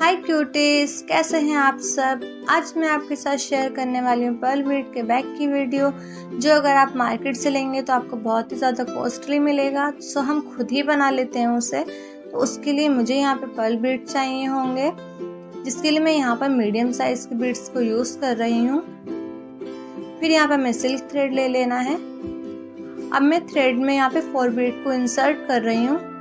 हाय cuties, कैसे हैं आप सब। आज मैं आपके साथ शेयर करने वाली हूँ पर्ल बीड के बैग की वीडियो, जो अगर आप मार्केट से लेंगे तो आपको बहुत ही ज़्यादा कॉस्टली मिलेगा। सो हम खुद ही बना लेते हैं उसे। तो उसके लिए मुझे यहाँ पे पर्ल बीड चाहिए होंगे, जिसके लिए मैं यहाँ पर मीडियम साइज के बीड्स को यूज़ कर रही हूँ। फिर यहाँ पर मैं सिल्क थ्रेड ले लेना है। अब मैं थ्रेड में यहाँ पे 4 बीड को इंसर्ट कर रही हूँ।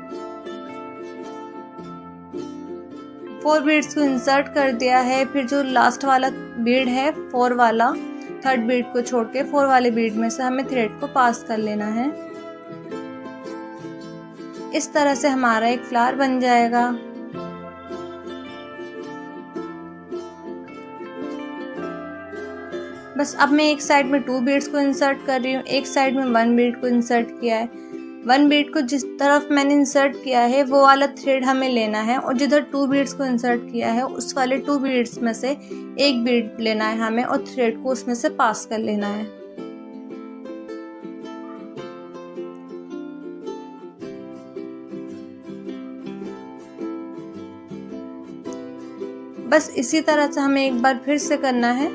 4 बीड्स को इंसर्ट कर दिया है। फिर जो लास्ट वाला बीड है 4 वाला, 3rd बीड को छोड़ के 4 वाले बीड में से हमें थ्रेड को पास कर लेना है। इस तरह से हमारा एक फ्लावर बन जाएगा। बस अब मैं एक साइड में 2 बीड्स को इंसर्ट कर रही हूँ, एक साइड में 1 बीड को इंसर्ट किया है। 1 बीड को जिस तरफ मैंने इंसर्ट किया है वो वाला थ्रेड हमें लेना है, और जिधर 2 बीड्स को इंसर्ट किया है उस वाले 2 बीड्स में से एक बीड लेना है हमें, और थ्रेड को उसमें से पास कर लेना है। बस इसी तरह से हमें एक बार फिर से करना है।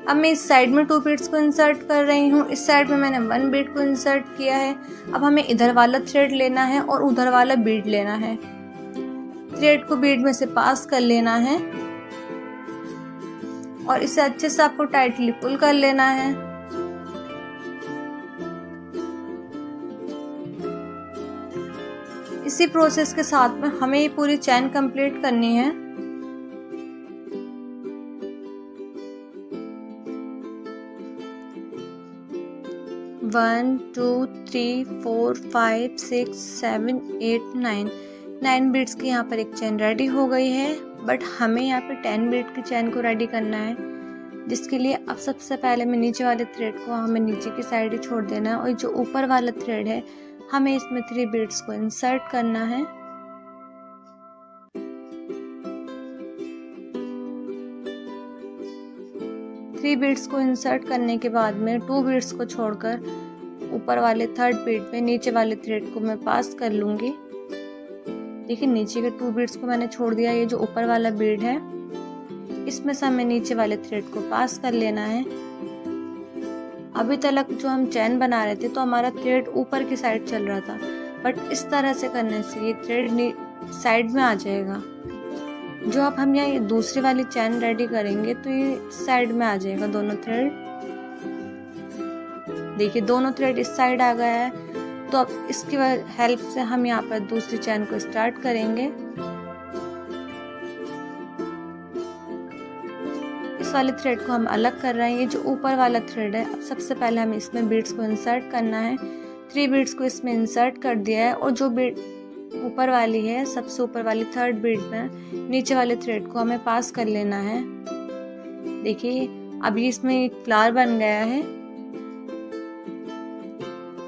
अब मैं इस साइड में 2 बीड्स को इंसर्ट कर रही हूँ, इस साइड में मैंने 1 बीड को इंसर्ट किया है। अब हमें इधर वाला थ्रेड लेना है और उधर वाला बीड लेना है। थ्रेड को बीड में से पास कर लेना है और इसे अच्छे से आपको टाइटली पुल कर लेना है। इसी प्रोसेस के साथ में हमें ये पूरी चैन कंप्लीट करनी है। वन, 2, 3, 4, 5, 6, 7, 8, 9 बीड्स की यहाँ पर एक चैन रेडी हो गई है। बट हमें यहाँ पे 10 बीड की चैन को रेडी करना है, जिसके लिए अब सबसे पहले मैं नीचे वाले थ्रेड को हमें नीचे की साइड ही छोड़ देना है, और जो ऊपर वाला थ्रेड है हमें इसमें 3 बीड्स को इंसर्ट करना है। बीड्स को इंसर्ट करने के बाद में 2 बीड्स को छोड़कर ऊपर वाले 3rd बीड पे नीचे वाले थ्रेड को मैं पास कर लूंगी। देखिए नीचे के 2 बीड्स को मैंने छोड़ दिया। ये जो ऊपर वाला बीड है इसमें से हमें नीचे वाले थ्रेड को पास कर लेना है। अभी तक जो हम चैन बना रहे थे तो हमारा थ्रेड ऊपर की साइड चल रहा था, बट इस तरह से करने से ये थ्रेड साइड में आ जाएगा। जो अब हम यहाँ ये दूसरी वाली चैन रेडी करेंगे तो ये साइड में आ जाएगा दोनों थ्रेड। देखिए दोनों थ्रेड इस साइड आ गया है। तो अब इसकी हेल्प से हम यहाँ पर दूसरी चैन को स्टार्ट करेंगे। इस वाले थ्रेड को हम अलग कर रहे हैं। ये जो ऊपर वाला थ्रेड है, अब सबसे पहले हमें इसमें बीड्स को इंसर्ट करना है। 3 बीड्स को इसमें इंसर्ट कर दिया है, और जो बीड ऊपर वाली है सबसे ऊपर वाली 3rd बीड में नीचे वाले थ्रेड को हमें पास कर लेना है। देखिए अभी इसमें एक फ्लावर बन गया है।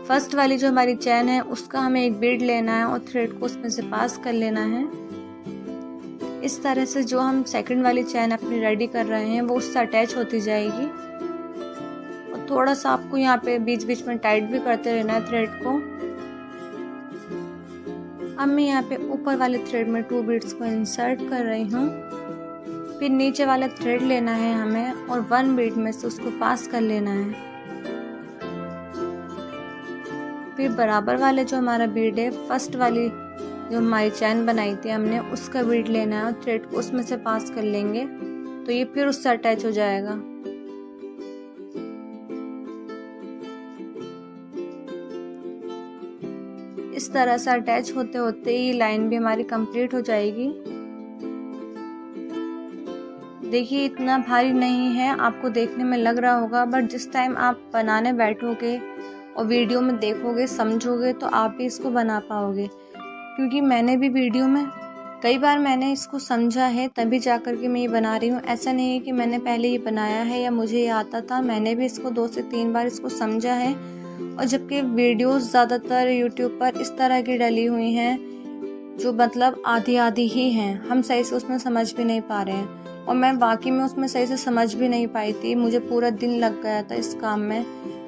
फर्स्ट वाली जो हमारी चैन है उसका हमें एक बीड लेना है और थ्रेड को उसमें से पास कर लेना है। इस तरह से जो हम सेकंड वाली चैन अपनी रेडी कर रहे हैं वो उससे अटैच होती जाएगी, और थोड़ा सा आपको यहाँ पे बीच बीच में टाइट भी करते रहना है थ्रेड को। अब मैं यहाँ पे ऊपर वाले थ्रेड में 2 बीड्स को इंसर्ट कर रही हूँ। फिर नीचे वाला थ्रेड लेना है हमें और 1 बीड में से उसको पास कर लेना है। फिर बराबर वाले जो हमारा बीड है, फर्स्ट वाली जो हमारी चैन बनाई थी हमने, उसका बीड लेना है और थ्रेड को उसमें से पास कर लेंगे तो ये फिर उससे अटैच हो जाएगा। इस तरह से अटैच होते होते ये लाइन भी हमारी कंप्लीट हो जाएगी। देखिए इतना भारी नहीं है, आपको देखने में लग रहा होगा, बट जिस टाइम आप बनाने बैठोगे और वीडियो में देखोगे समझोगे तो आप भी इसको बना पाओगे। क्योंकि मैंने भी वीडियो में कई बार मैंने इसको समझा है तभी जा कर के मैं ये बना रही हूँ। ऐसा नहीं है कि मैंने पहले ये बनाया है या मुझे ये आता था, मैंने भी इसको 2 से 3 बार इसको समझा है। और जबकि वीडियोस ज़्यादातर यूट्यूब पर इस तरह की डली हुई हैं जो मतलब आधी आधी ही हैं, हम सही से उसमें समझ भी नहीं पा रहे हैं। और मैं वाकई में उसमें सही से समझ भी नहीं पाई थी, मुझे पूरा दिन लग गया था इस काम में।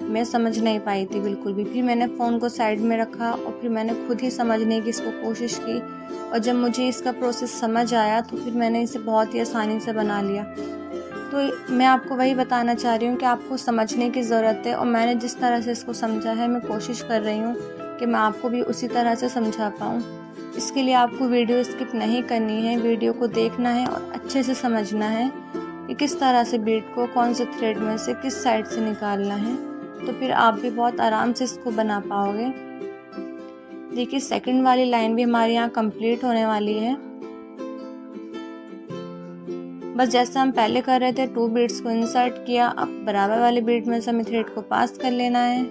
मैं समझ नहीं पाई थी बिल्कुल भी। फिर मैंने फ़ोन को साइड में रखा और फिर मैंने खुद ही समझने की इसको कोशिश की, और जब मुझे इसका प्रोसेस समझ आया तो फिर मैंने इसे बहुत ही आसानी से बना लिया। तो मैं आपको वही बताना चाह रही हूँ कि आपको समझने की ज़रूरत है, और मैंने जिस तरह से इसको समझा है मैं कोशिश कर रही हूँ कि मैं आपको भी उसी तरह से समझा पाऊँ। इसके लिए आपको वीडियो स्किप नहीं करनी है, वीडियो को देखना है और अच्छे से समझना है कि किस तरह से बीड को कौन से थ्रेड में से किस साइड से निकालना है, तो फिर आप भी बहुत आराम से इसको बना पाओगे। देखिए सेकंड वाली लाइन भी हमारे यहाँ कंप्लीट होने वाली है। बस जैसा हम पहले कर रहे थे, 2 बीड्स को इंसर्ट किया, अब बराबर वाले बीड में से हमें थ्रेड को पास कर लेना है।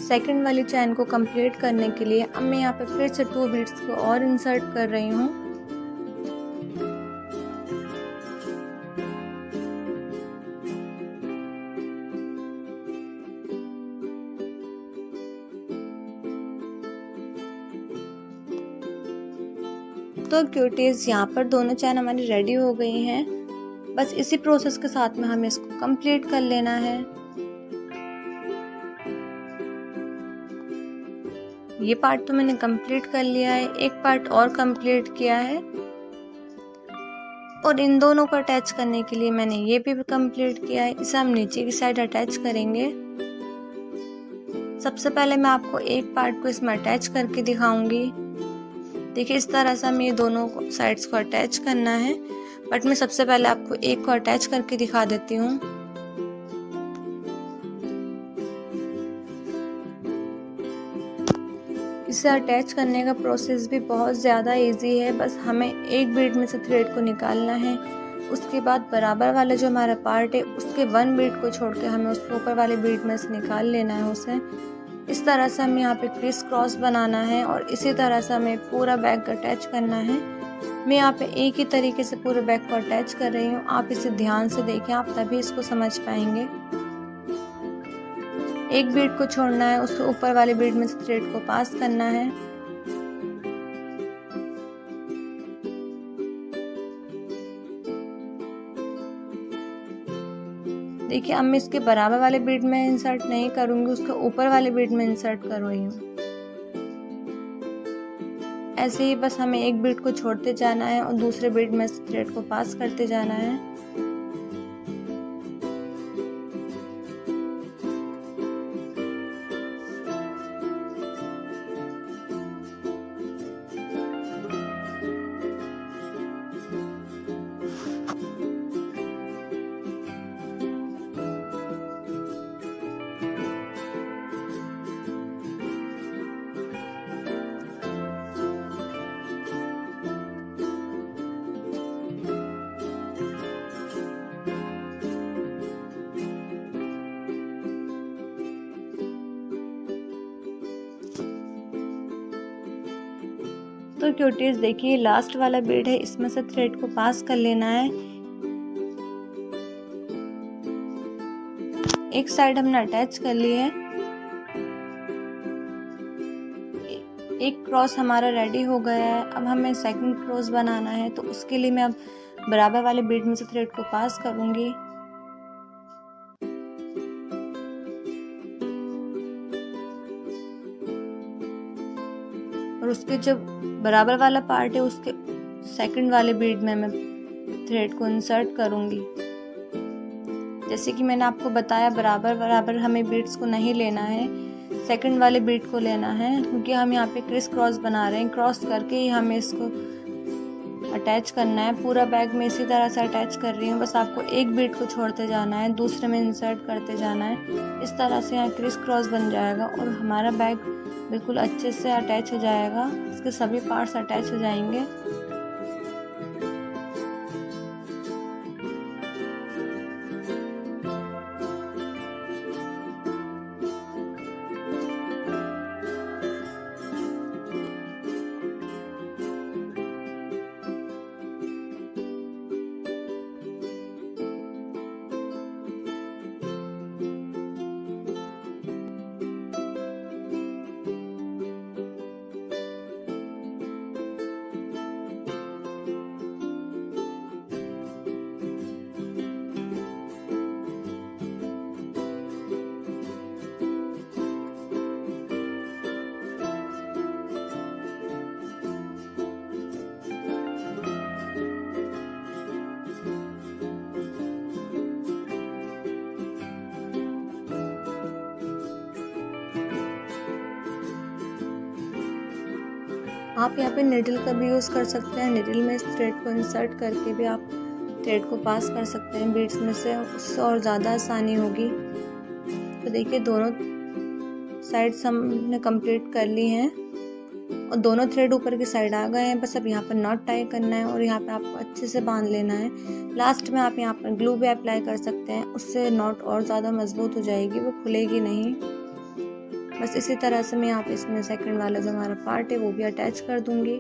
सेकंड वाली चैन को कंप्लीट करने के लिए अब मैं यहाँ पे फिर से 2 बीड्स को और इंसर्ट कर रही हूँ। तो क्यूटीज यहाँ पर दोनों चैन हमारी रेडी हो गई हैं। बस इसी प्रोसेस के साथ में हमें इसको कंप्लीट कर लेना है। ये पार्ट तो मैंने कंप्लीट कर लिया है, एक पार्ट और कंप्लीट किया है, और इन दोनों को अटैच करने के लिए मैंने ये भी कंप्लीट किया है। इसे हम नीचे की साइड अटैच करेंगे। सबसे पहले मैं आपको एक पार्ट को इसमें अटैच करके दिखाऊंगी। देखिए इस तरह से हमें ये दोनों साइड्स को अटैच करना है, बट मैं सबसे पहले आपको एक को अटैच करके दिखा देती हूँ। इसे अटैच करने का प्रोसेस भी बहुत ज़्यादा इजी है। बस हमें एक बीड में से थ्रेड को निकालना है, उसके बाद बराबर वाला जो हमारा पार्ट है उसके 1 बीड को छोड़ के हमें उसको ऊपर वाले बीड में से निकाल लेना है उसे। इस तरह से हमें यहाँ पे क्रिस क्रॉस बनाना है, और इसी तरह से हमें पूरा बैग को अटैच करना है। मैं यहाँ पे एक ही तरीके से पूरे बैग को अटैच कर रही हूँ, आप इसे ध्यान से देखें, आप तभी इसको समझ पाएंगे। एक बीड को छोड़ना है, उसके ऊपर वाले बीड में से थ्रेड को पास करना है। देखिए अब मैं इसके बराबर वाले बीड में इंसर्ट नहीं करूंगी, उसके ऊपर वाले बीड में इंसर्ट कर रही हूँ। ऐसे ही बस हमें एक बीड को छोड़ते जाना है और दूसरे बीड में से थ्रेड को पास करते जाना है। तो क्यूटीज देखिए लास्ट वाला बीड है, इसमें से थ्रेड को पास कर लेना है। एक साइड हमने अटैच कर ली है। एक क्रॉस हमारा रेडी हो गया है। अब हमें सेकंड क्रॉस बनाना है, तो उसके लिए मैं अब बराबर वाले बीड में से थ्रेड को पास करूंगी। और उसके जो बराबर वाला पार्ट है उसके सेकंड वाले बीड में मैं थ्रेड को इंसर्ट करूंगी। जैसे कि मैंने आपको बताया, बराबर बराबर हमें बीड्स को नहीं लेना है, सेकंड वाले बीड को लेना है, क्योंकि हम यहाँ पे क्रिस क्रॉस बना रहे हैं। क्रॉस करके ही हमें इसको अटैच करना है। पूरा बैग में इसी तरह से अटैच कर रही हूँ। बस आपको एक बीड को छोड़ते जाना है, दूसरे में इंसर्ट करते जाना है। इस तरह से यहाँ क्रिस क्रॉस बन जाएगा और हमारा बैग बिल्कुल अच्छे से अटैच हो जाएगा। इसके सभी पार्ट्स अटैच हो जाएंगे। आप यहाँ पे निडल का भी यूज़ कर सकते हैं। निडल में इस थ्रेड को इंसर्ट करके भी आप थ्रेड को पास कर सकते हैं बीड्स में से, उससे और ज़्यादा आसानी होगी। तो देखिए दोनों साइड्स हमने कंप्लीट कर ली हैं और दोनों थ्रेड ऊपर की साइड आ गए हैं। बस अब यहाँ पर नॉट टाई करना है और यहाँ पे आपको अच्छे से बांध लेना है। लास्ट में आप यहाँ पर ग्लू भी अप्लाई कर सकते हैं, उससे नॉट और ज़्यादा मजबूत हो जाएगी, वो खुलेगी नहीं। बस इसी तरह से मैं यहाँ पे इसमें सेकंड वाला जो हमारा पार्ट है वो भी अटैच कर दूंगी।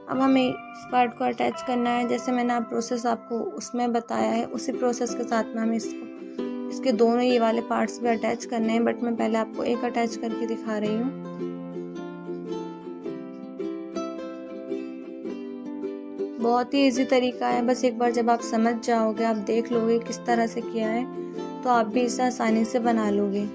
अब हमें इस पार्ट को अटैच करना है। जैसे मैंने आप प्रोसेस आपको उसमें बताया है, उसी प्रोसेस के साथ में हमें इसके दोनों ये वाले पार्ट्स भी अटैच करने हैं, बट मैं पहले आपको एक अटैच करके दिखा रही हूँ। बहुत ही इजी तरीका है, बस एक बार जब आप समझ जाओगे, आप देख लोगे किस तरह से किया है, तो आप भी इसे आसानी से बना लोगे।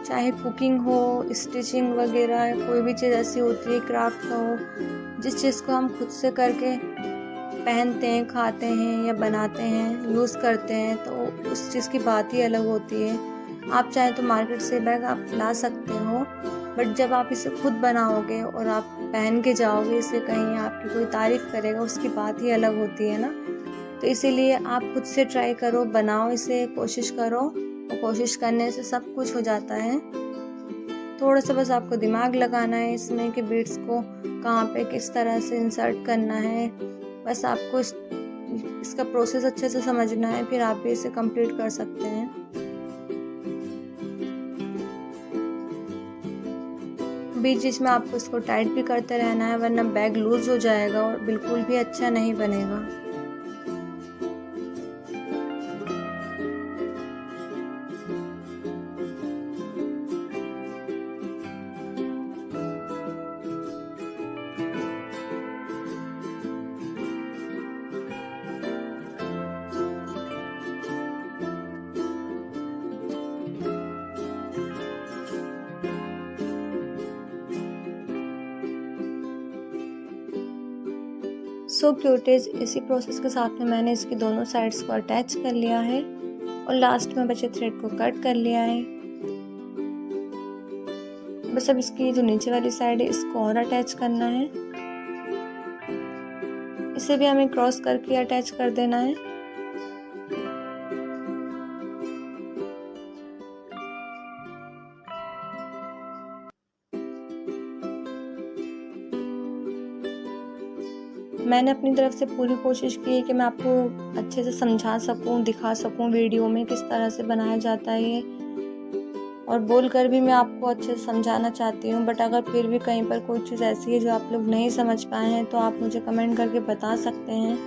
चाहे कुकिंग हो, स्टिचिंग वगैरह, कोई भी चीज़ ऐसी होती है क्राफ्ट का हो, जिस चीज़ को हम खुद से करके पहनते हैं, खाते हैं या बनाते हैं, यूज़ करते हैं, तो उस चीज़ की बात ही अलग होती है। आप चाहे तो मार्केट से बैग आप ला सकते हो, बट जब आप इसे खुद बनाओगे और आप पहन के जाओगे इसे कहीं, आपकी कोई तारीफ़ करेगा, उसकी बात ही अलग होती है ना। तो इसीलिए आप खुद से ट्राई करो, बनाओ इसे, कोशिश करो, और कोशिश करने से सब कुछ हो जाता है। थोड़ा सा बस आपको दिमाग लगाना है इसमें कि बीड्स को कहाँ पे किस तरह से इंसर्ट करना है। बस आपको इसका प्रोसेस अच्छे से समझना है, फिर आप भी इसे कंप्लीट कर सकते हैं। बीच बीच में आपको इसको टाइट भी करते रहना है, वरना बैग लूज हो जाएगा और बिल्कुल भी अच्छा नहीं बनेगा। सो क्यूटेज, इसी प्रोसेस के साथ में मैंने इसकी दोनों साइड्स को अटैच कर लिया है और लास्ट में बचे थ्रेड को कट कर लिया है। बस अब इसकी जो नीचे वाली साइड है इसको और अटैच करना है। इसे भी हमें क्रॉस करके अटैच कर देना है। मैंने अपनी तरफ से पूरी कोशिश की है कि मैं आपको अच्छे से समझा सकूं, दिखा सकूं वीडियो में किस तरह से बनाया जाता है ये, और बोलकर भी मैं आपको अच्छे से समझाना चाहती हूँ। बट अगर फिर भी कहीं पर कोई चीज़ ऐसी है जो आप लोग नहीं समझ पाए हैं, तो आप मुझे कमेंट करके बता सकते हैं।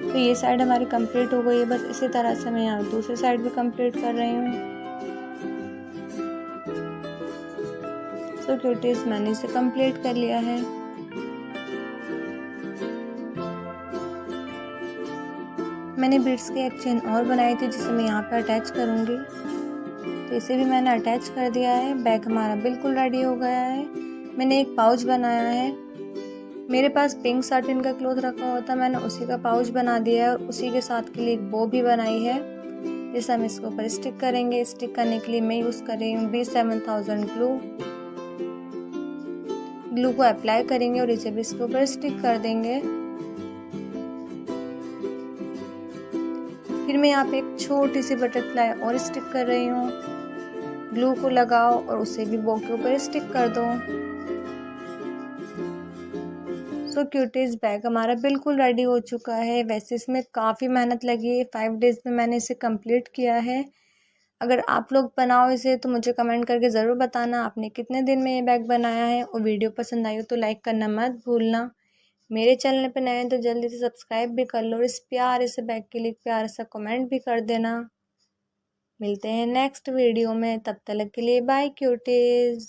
तो ये साइड हमारी कंप्लीट हो गई है। बस इसी तरह से मैं यहाँ दूसरी साइड भी कंप्लीट कर रही हूँ। सो क्यूटीज, मैंने इसे कंप्लीट कर लिया है। मैंने बीड्स की एक चेन और बनाई थी जिसे मैं यहाँ पे अटैच करूँगी, तो इसे भी मैंने अटैच कर दिया है। बैग हमारा बिल्कुल रेडी हो गया है। मैंने एक पाउच बनाया है। मेरे पास पिंक साटिन का क्लॉथ रखा हुआ था, मैंने उसी का पाउच बना दिया है और उसी के साथ के लिए एक बो भी बनाई है, जिसे हम इसके ऊपर स्टिक करेंगे। स्टिक करने के लिए मैं यूज़ कर रही हूँ B7000 ग्लू को अप्लाई करेंगे और इसे भी इसके ऊपर स्टिक कर देंगे। फिर मैं यहाँ पे एक छोटी सी बटरफ्लाई और स्टिक कर रही हूँ। ग्लू को लगाओ और उसे भी बो के ऊपर स्टिक कर दो। सो क्यूटीज, बैग हमारा बिल्कुल रेडी हो चुका है। वैसे इसमें काफ़ी मेहनत लगी है, 5 डेज़ में मैंने इसे कंप्लीट किया है। अगर आप लोग बनाओ इसे तो मुझे कमेंट करके ज़रूर बताना आपने कितने दिन में ये बैग बनाया है। और वीडियो पसंद आई हो तो लाइक करना मत भूलना। मेरे चैनल पे नए हैं तो जल्दी से सब्सक्राइब भी कर लो और इस प्यारे से बैग के लिए प्यारा सा कमेंट भी कर देना। मिलते हैं नेक्स्ट वीडियो में, तब तक के लिए बाय क्यूटीज।